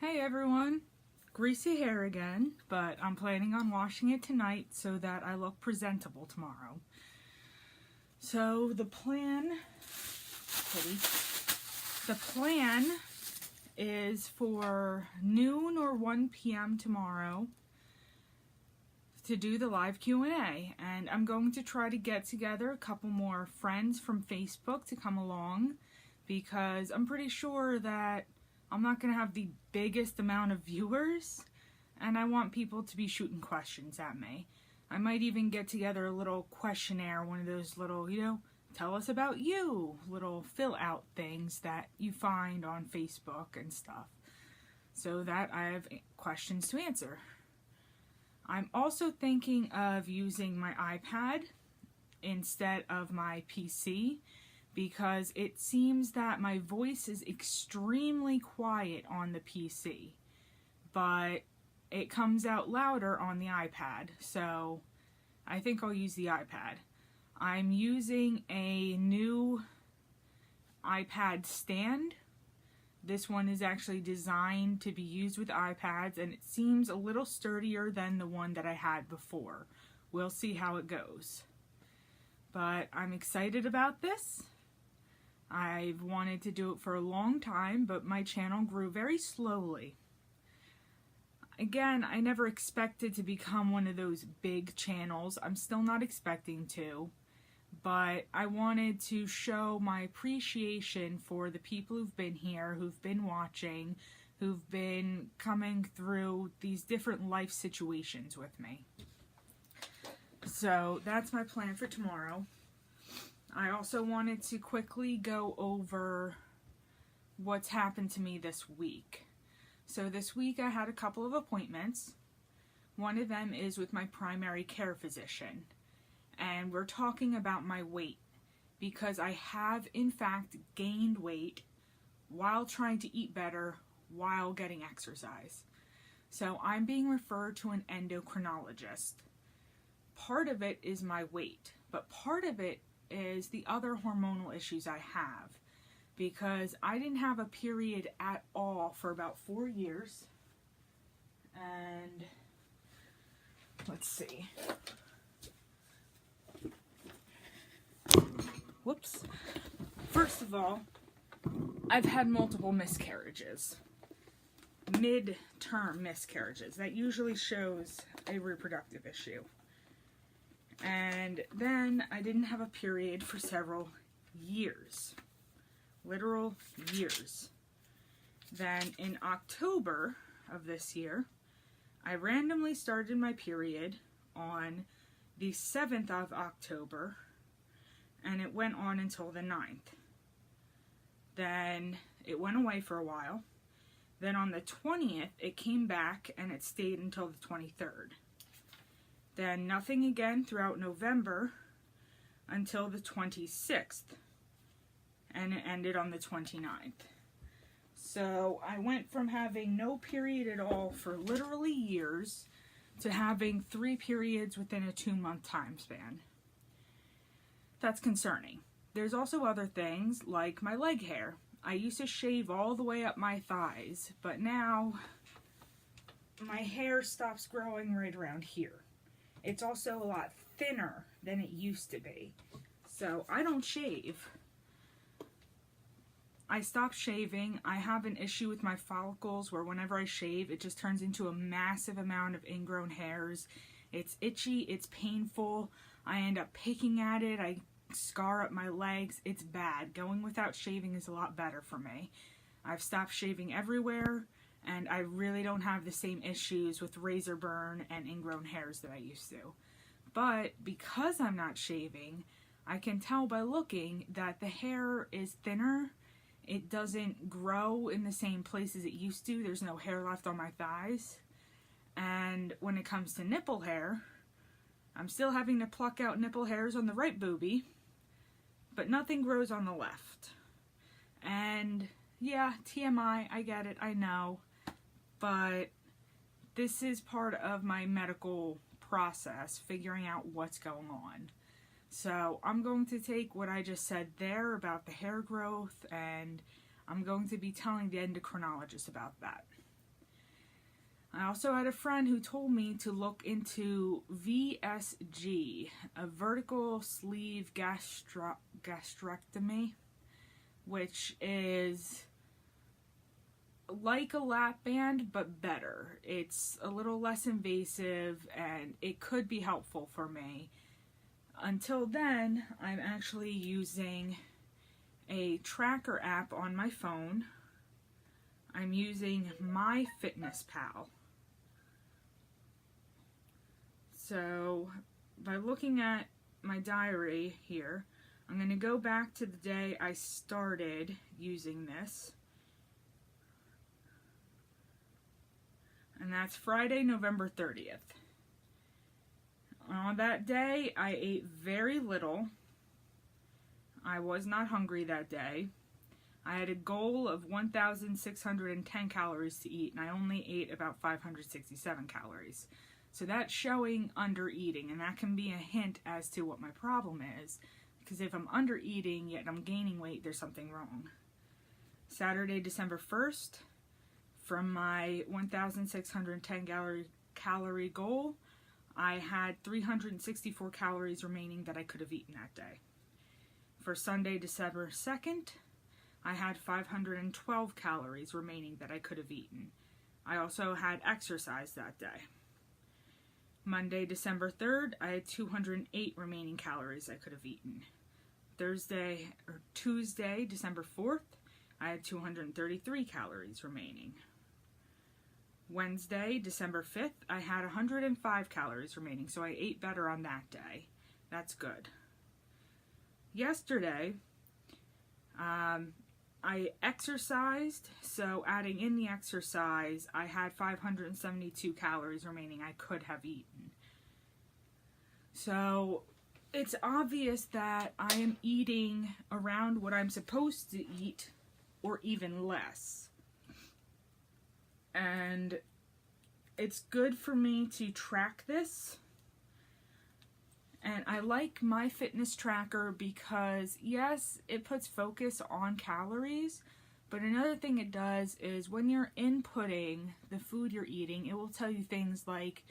Hey everyone, greasy hair again, but I'm planning on washing it tonight so that I look presentable tomorrow. So the plan is for noon or 1 p.m. tomorrow to do the live Q&A, and I'm going to try to get together a couple more friends from Facebook to come along, because I'm pretty sure that I'm not going to have the biggest amount of viewers, and I want people to be shooting questions at me. I might even get together a little questionnaire, one of those little, tell us about you, little fill out things that you find on Facebook and stuff, so that I have questions to answer. I'm also thinking of using my iPad instead of my PC, because it seems that my voice is extremely quiet on the PC, but it comes out louder on the iPad, so I think I'll use the iPad. I'm using a new iPad stand. This one is actually designed to be used with iPads, and it seems a little sturdier than the one that I had before. We'll see how it goes. But I'm excited about this. I've wanted to do it for a long time, but my channel grew very slowly. Again, I never expected to become one of those big channels. I'm still not expecting to, but I wanted to show my appreciation for the people who've been here, who've been watching, who've been coming through these different life situations with me. So that's my plan for tomorrow. I also wanted to quickly go over what's happened to me this week. So this week I had a couple of appointments. One of them is with my primary care physician, and we're talking about my weight, because I have in fact gained weight while trying to eat better while getting exercise. So I'm being referred to an endocrinologist. Part of it is my weight, but part of it is the other hormonal issues I have, because I didn't have a period at all for about 4 years. And let's see. Whoops. First of all, I've had multiple miscarriages. Mid-term miscarriages. That usually shows a reproductive issue. And then I didn't have a period for several years. Literal years. Then in October of this year, I randomly started my period on the 7th of October, and it went on until the 9th. Then it went away for a while. Then on the 20th, it came back, and it stayed until the 23rd. Then nothing again throughout November until the 26th, and it ended on the 29th. So I went from having no period at all for literally years to having 3 periods within a 2-month time span. That's concerning. There's also other things like my leg hair. I used to shave all the way up my thighs, but now my hair stops growing right around here. It's also a lot thinner than it used to be. So I don't shave. I stopped shaving. I have an issue with my follicles where whenever I shave, it just turns into a massive amount of ingrown hairs. It's itchy, it's painful. I end up picking at it. I scar up my legs. It's bad. Going without shaving is a lot better for me. I've stopped shaving everywhere, and I really don't have the same issues with razor burn and ingrown hairs that I used to. But because I'm not shaving, I can tell by looking that the hair is thinner. It doesn't grow in the same places it used to. There's no hair left on my thighs. And when it comes to nipple hair, I'm still having to pluck out nipple hairs on the right boobie, but nothing grows on the left. And yeah, TMI, I get it, I know. But this is part of my medical process, figuring out what's going on. So I'm going to take what I just said there about the hair growth, and I'm going to be telling the endocrinologist about that. I also had a friend who told me to look into VSG, a vertical sleeve gastrectomy, which is like a lap band but better. It's a little less invasive and it could be helpful for me. Until then, I'm actually using a tracker app on my phone. I'm using MyFitnessPal. So by looking at my diary here, I'm going to go back to the day I started using this. And that's Friday, November 30th. On that day, I ate very little. I was not hungry that day. I had a goal of 1,610 calories to eat, and I only ate about 567 calories. So that's showing under eating, and that can be a hint as to what my problem is. Because if I'm under eating yet I'm gaining weight, there's something wrong. Saturday, December 1st, from my 1,610 calorie goal, I had 364 calories remaining that I could have eaten that day. For Sunday, December 2nd, I had 512 calories remaining that I could have eaten. I also had exercise that day. Monday, December 3rd, I had 208 remaining calories I could have eaten. Tuesday, December 4th, I had 233 calories remaining. Wednesday, December 5th, I had 105 calories remaining, so I ate better on that day. That's good. Yesterday, I exercised, so adding in the exercise, I had 572 calories remaining I could have eaten. So it's obvious that I am eating around what I'm supposed to eat, or even less. And it's good for me to track this. And I like MyFitnessTracker because, yes, it puts focus on calories, but another thing it does is when you're inputting the food you're eating, it will tell you things like,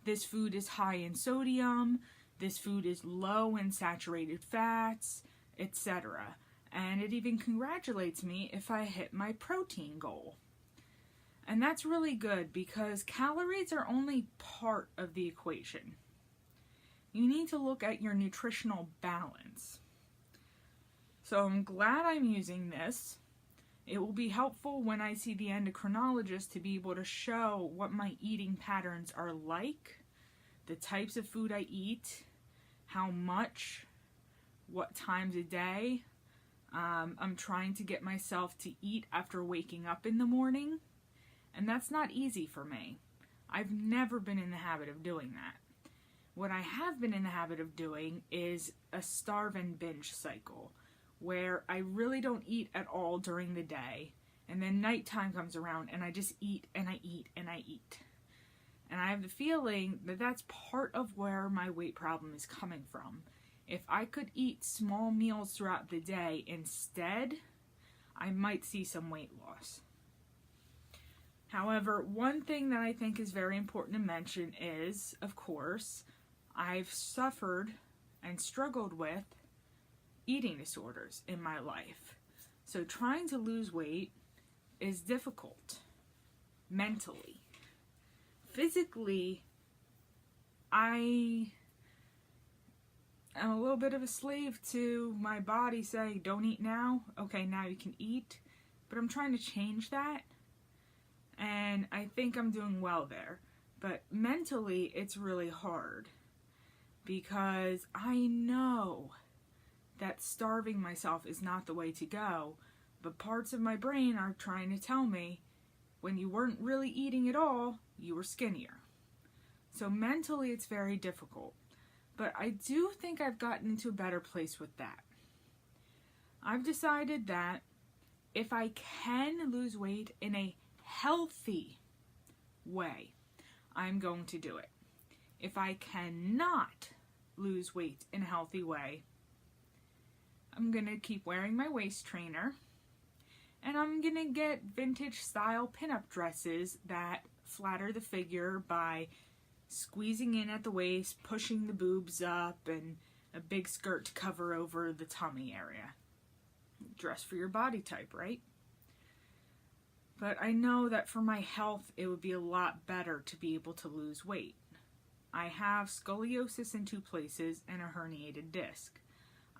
this food is high in sodium, this food is low in saturated fats, etc. And it even congratulates me if I hit my protein goal. And that's really good because calories are only part of the equation. You need to look at your nutritional balance. So I'm glad I'm using this. It will be helpful when I see the endocrinologist to be able to show what my eating patterns are like, the types of food I eat, how much, what times a day. I'm trying to get myself to eat after waking up in the morning. And that's not easy for me. I've never been in the habit of doing that. What I have been in the habit of doing is a starve and binge cycle, where I really don't eat at all during the day, and then nighttime comes around and I just eat and I eat and I eat. And I have the feeling that that's part of where my weight problem is coming from. If I could eat small meals throughout the day instead, I might see some weight loss. However, one thing that I think is very important to mention is, of course, I've suffered and struggled with eating disorders in my life. So trying to lose weight is difficult mentally. Physically, I am a little bit of a slave to my body saying, don't eat now. Okay, now you can eat. But I'm trying to change that. And I think I'm doing well there. But mentally, it's really hard. Because I know that starving myself is not the way to go. But parts of my brain are trying to tell me, when you weren't really eating at all, you were skinnier. So mentally, it's very difficult. But I do think I've gotten into a better place with that. I've decided that if I can lose weight in a healthy way, I'm going to do it. If I cannot lose weight in a healthy way, I'm going to keep wearing my waist trainer, and I'm going to get vintage style pinup dresses that flatter the figure by squeezing in at the waist, pushing the boobs up, and a big skirt to cover over the tummy area. Dress for your body type, right? But I know that for my health, it would be a lot better to be able to lose weight. I have scoliosis in 2 places and a herniated disc.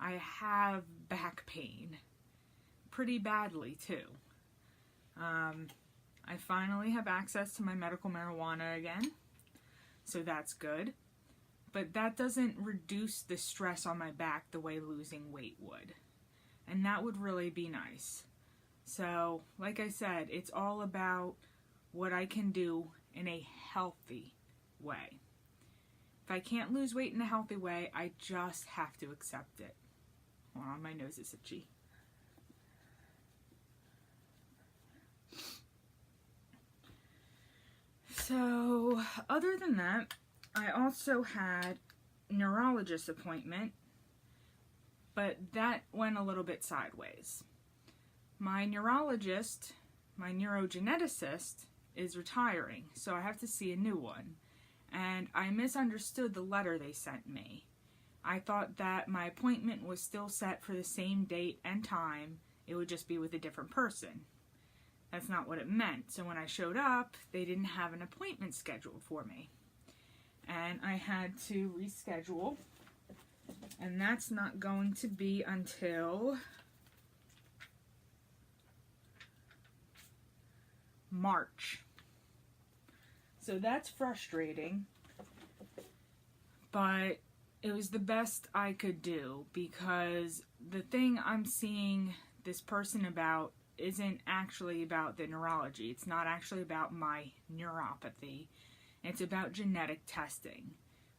I have back pain pretty badly too. I finally have access to my medical marijuana again, so that's good. But that doesn't reduce the stress on my back the way losing weight would. And that would really be nice. So, like I said, it's all about what I can do in a healthy way. If I can't lose weight in a healthy way, I just have to accept it. Hold on, my nose is itchy. So, other than that, I also had a neurologist appointment, but that went a little bit sideways. My neurologist, my neurogeneticist, is retiring, so I have to see a new one. And I misunderstood the letter they sent me. I thought that my appointment was still set for the same date and time. It would just be with a different person. That's not what it meant. So when I showed up, they didn't have an appointment scheduled for me. And I had to reschedule. And that's not going to be until March. So that's frustrating, but it was the best I could do, because the thing I'm seeing this person about isn't actually about the neurology. It's not actually about my neuropathy. It's about genetic testing.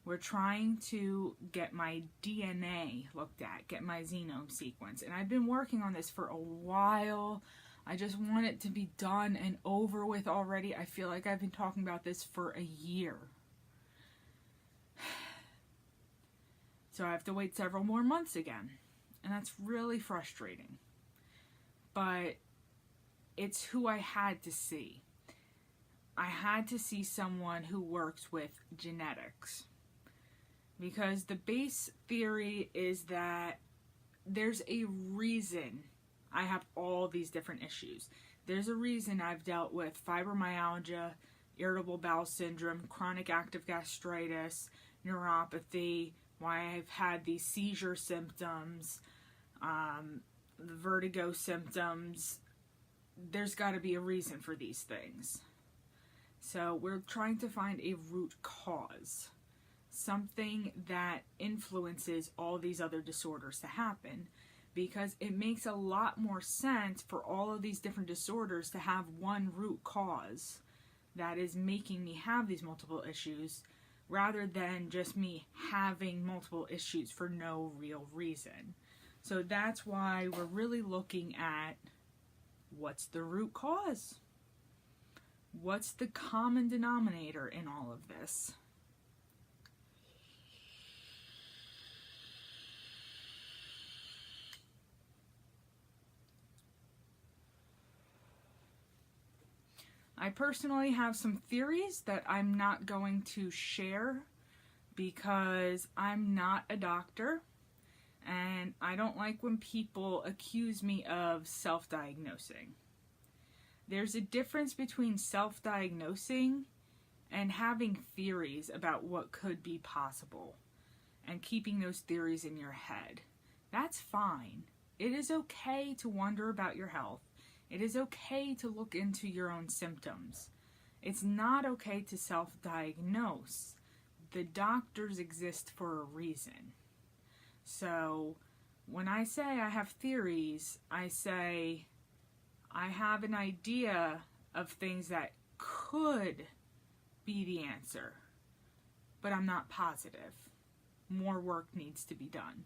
We're trying to get my DNA looked at, get my genome sequence, and I've been working on this for a while. I just want it to be done and over with already. I feel like I've been talking about this for a year. So I have to wait several more months again. And that's really frustrating. But it's who I had to see. I had to see someone who works with genetics. Because the base theory is that there's a reason I have all these different issues. There's a reason I've dealt with fibromyalgia, irritable bowel syndrome, chronic active gastritis, neuropathy, why I've had these seizure symptoms, the vertigo symptoms. There's got to be a reason for these things. So we're trying to find a root cause. Something that influences all these other disorders to happen. Because it makes a lot more sense for all of these different disorders to have one root cause that is making me have these multiple issues, rather than just me having multiple issues for no real reason. So that's why we're really looking at what's the root cause? What's the common denominator in all of this? I personally have some theories that I'm not going to share because I'm not a doctor, and I don't like when people accuse me of self-diagnosing. There's a difference between self-diagnosing and having theories about what could be possible and keeping those theories in your head. That's fine. It is okay to wonder about your health. It is okay to look into your own symptoms. It's not okay to self-diagnose. The doctors exist for a reason. So when I say I have theories, I say I have an idea of things that could be the answer, but I'm not positive. More work needs to be done.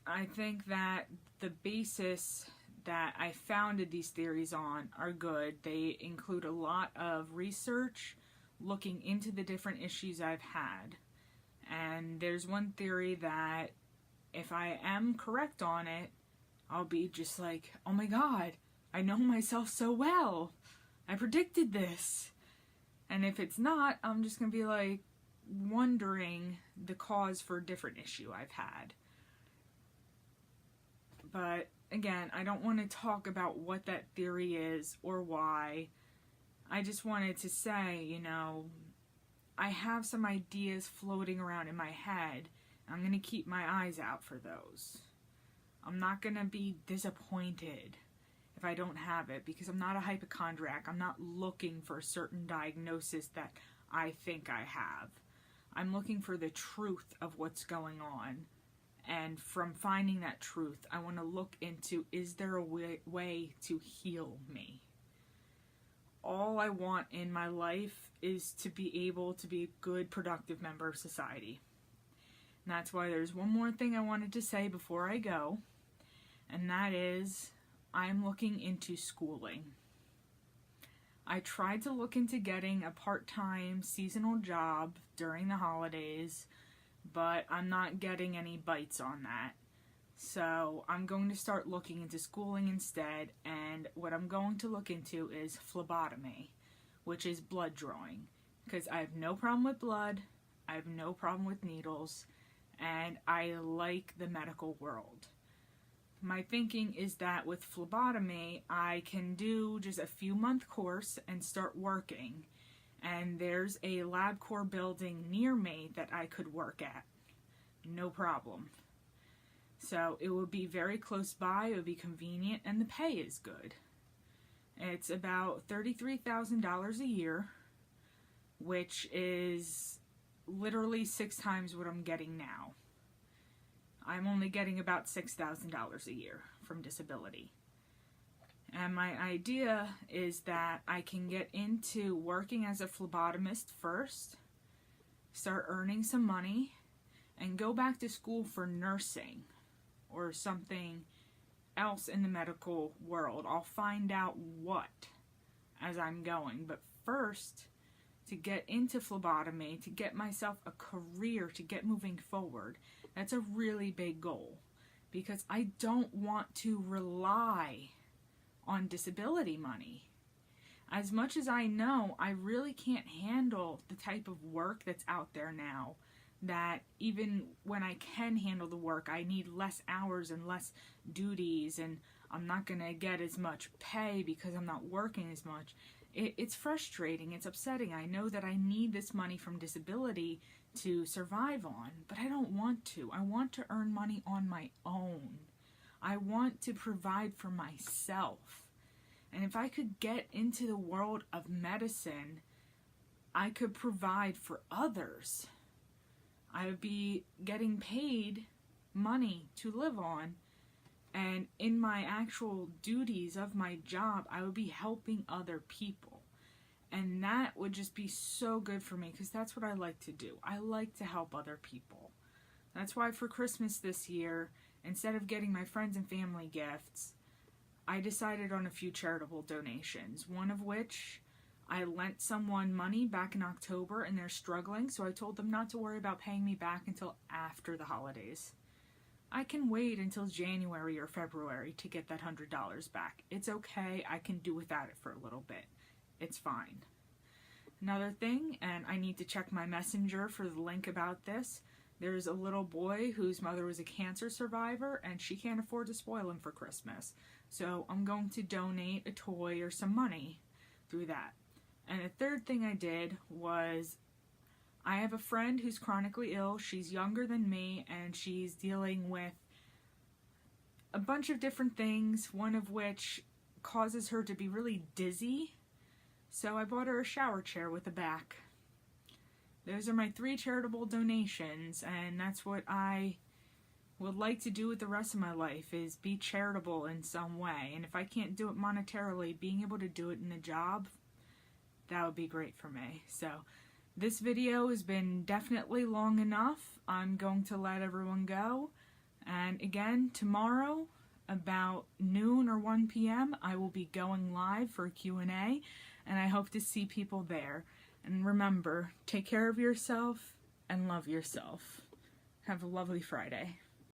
I think that the basis that I founded these theories on are good. They include a lot of research looking into the different issues I've had. And there's one theory that if I am correct on it, I'll be just like, oh my God, I know myself so well. I predicted this. And if it's not, I'm just going to be like wondering the cause for a different issue I've had. But again, I don't want to talk about what that theory is or why. I just wanted to say, you know, I have some ideas floating around in my head. I'm going to keep my eyes out for those. I'm not going to be disappointed if I don't have it, because I'm not a hypochondriac. I'm not looking for a certain diagnosis that I think I have. I'm looking for the truth of what's going on. And from finding that truth, I want to look into, is there a way to heal me? All I want in my life is to be able to be a good, productive member of society. And that's why there's one more thing I wanted to say before I go, and that is, I'm looking into schooling. I tried to look into getting a part-time seasonal job during the holidays, but I'm not getting any bites on that. So I'm going to start looking into schooling instead, and what I'm going to look into is phlebotomy, which is blood drawing, because I have no problem with blood, I have no problem with needles, and I like the medical world. My thinking is that with phlebotomy, I can do just a few-month course and start working. And there's a LabCorp building near me that I could work at. No problem. So it would be very close by, it would be convenient, and the pay is good. It's about $33,000 a year, which is literally 6 times what I'm getting now. I'm only getting about $6,000 a year from disability. And my idea is that I can get into working as a phlebotomist first, start earning some money, and go back to school for nursing or something else in the medical world. I'll find out what as I'm going. But first, to get into phlebotomy, to get myself a career, to get moving forward, that's a really big goal, because I don't want to rely on disability money. As much as I know, I really can't handle the type of work that's out there now, that even when I can handle the work, I need less hours and less duties, and I'm not going to get as much pay because I'm not working as much. It's frustrating, it's upsetting. I know that I need this money from disability to survive on, but I don't want to. I want to earn money on my own. I want to provide for myself. And if I could get into the world of medicine, I could provide for others. I would be getting paid money to live on, and in my actual duties of my job, I would be helping other people. And that would just be so good for me, because that's what I like to do. I like to help other people. That's why for Christmas this year, instead of getting my friends and family gifts, I decided on a few charitable donations, one of which I lent someone money back in October and they're struggling, so I told them not to worry about paying me back until after the holidays. I can wait until January or February to get that $100 back. It's okay, I can do without it for a little bit. It's fine. Another thing, and I need to check my messenger for the link about this, there's a little boy whose mother was a cancer survivor and she can't afford to spoil him for Christmas. So I'm going to donate a toy or some money through that. And the third thing I did was, I have a friend who's chronically ill. She's younger than me and she's dealing with a bunch of different things, one of which causes her to be really dizzy. So I bought her a shower chair with a back. Those are my 3 charitable donations, and that's what I would like to do with the rest of my life, is be charitable in some way. And if I can't do it monetarily, being able to do it in a job, that would be great for me. So this video has been definitely long enough. I'm going to let everyone go. And again, tomorrow, about noon or 1 p.m., I will be going live for a Q&A, and I hope to see people there. And remember, take care of yourself and love yourself. Have a lovely Friday.